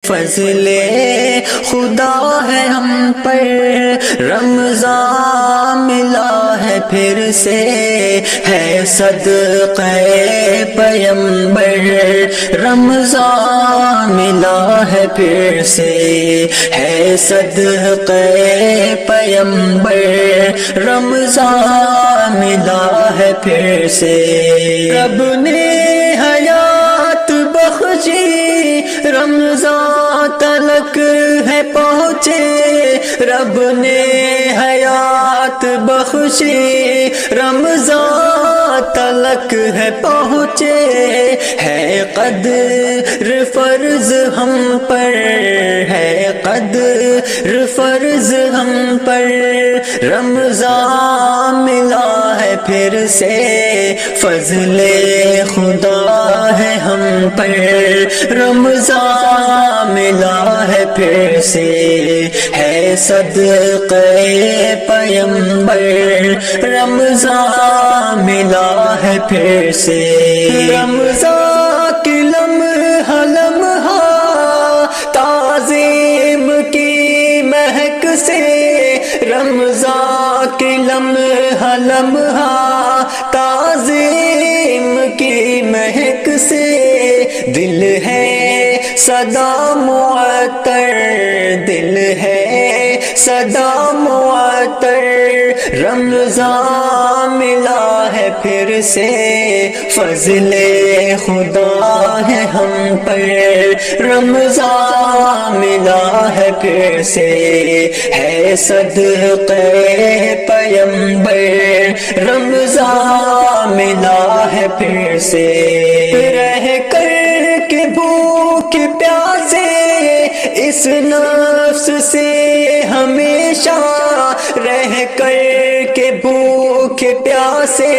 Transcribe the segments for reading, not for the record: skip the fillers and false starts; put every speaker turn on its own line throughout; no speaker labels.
فضل خدا ہے ہم پر، رمضان ملا ہے پھر سے، ہے صدقہ پیمبر، رمضان ملا ہے پھر سے، ہے صدقہ پیمبر، رمضان ملا ہے پھر سے۔ رب نے حیات بخشی، رمضان تلک ہے پہنچے، رب نے حیات بخشی، رمضان تلک ہے پہنچے، ہے قدر فرض ہم پر، ہے قدر فرض ہم پر، رمضان ملا ہے پھر سے، فضل خدا ہے ہم پر، رمضان ملا ہے پھر سے، ہے صدقہ پیمبر، رمضان ملا ہے پھر سے۔ رمضان کی لمحہ لمحہ تعظیم کی مہک سے، رمضان کی لمحہ لمحہ تعظیم کی مہک سے، دل ہے صدا معطر، دل ہے صدا معطر، رمضان ملا ہے پھر سے، فضل خدا ہے ہم پر، رمضان ملا ہے پھر سے، ہے صدقہ پیمبر، رمضان ملا ہے پھر سے۔ رہ کر کے بھوک پیاسے اس نفس سے ہمیشہ، رہ کر کے بھوک پیاسے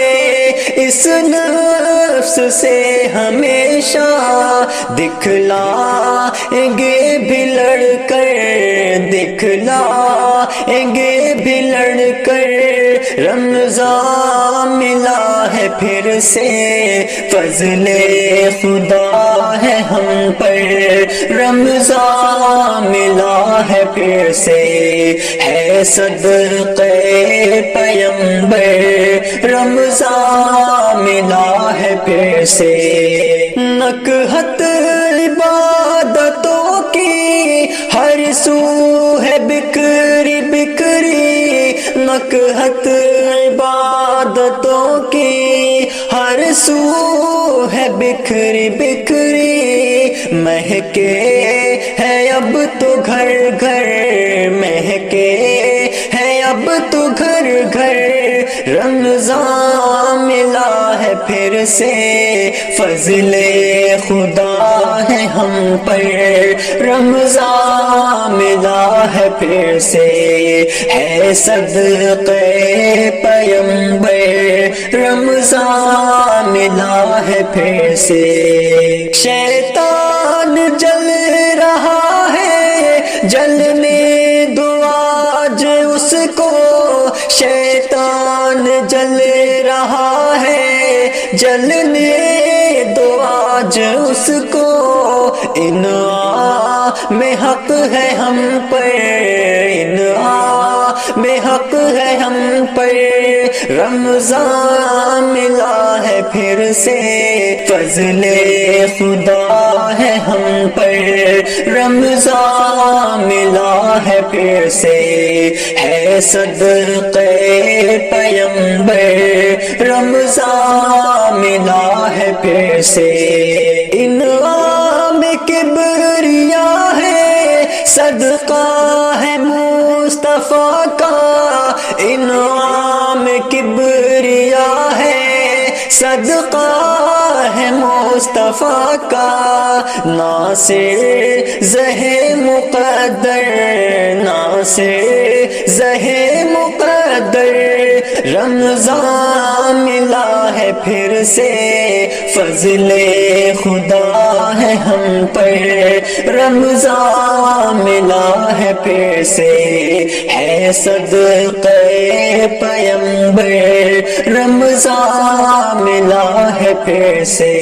اس نفس سے ہمیشہ، دکھلائیں گے بھی لڑ کر، دکھلائیں گے بھی لڑ کر، رمضان ملا ہے پھر سے، فضل خدا ہے ہم پر، رمضان ملا ہے پھر سے، ہے صدقہ پیمبر، رمضان ملا ہے پھر سے۔ نکہت عبادتوں کی ہر سو ہے بکھری بکھری، نکہت عبادتوں کی ہر سو ہے بکھری بکھری، مہکے ہے اب تو گھر گھر، مہکے ہے اب تو گھر گھر، رمضان ملا ہے پھر سے، فضل خدا ہے ہم پر، رمضان ملا ہے پھر سے، ہے صدقہ پیمبر، رمضان ملا ہے پھر سے۔ شیطان جل رہا ہے، جلنے دو آج اس کو، شیطان جل رہا ہے، جلنے دو آج اس کو، انعام میں حق ہے ہم پر، انعام میں حق ہے ہم پر، رمضان ملا ہے پھر سے، فضل خدا ہے ہم پر، رمضان ملا ہے پھر سے، ہے صدقہ پیمبر، رمضان ملا ہے پھر سے۔ انعام کبریا ہے، صدقہ ہے مصطفیٰ کا، انعام کبریا ہے، صدقہ ہے مصطفیٰ کا، ناصر زہ مقدر، ناصر زہ مقدر، رمضان ملا ہے پھر سے، فضل خدا ہے ہم پر، رمضان ملا ہے پھر سے، ہے صدقہ پیمبر، رمضان ملا ہے پھر سے۔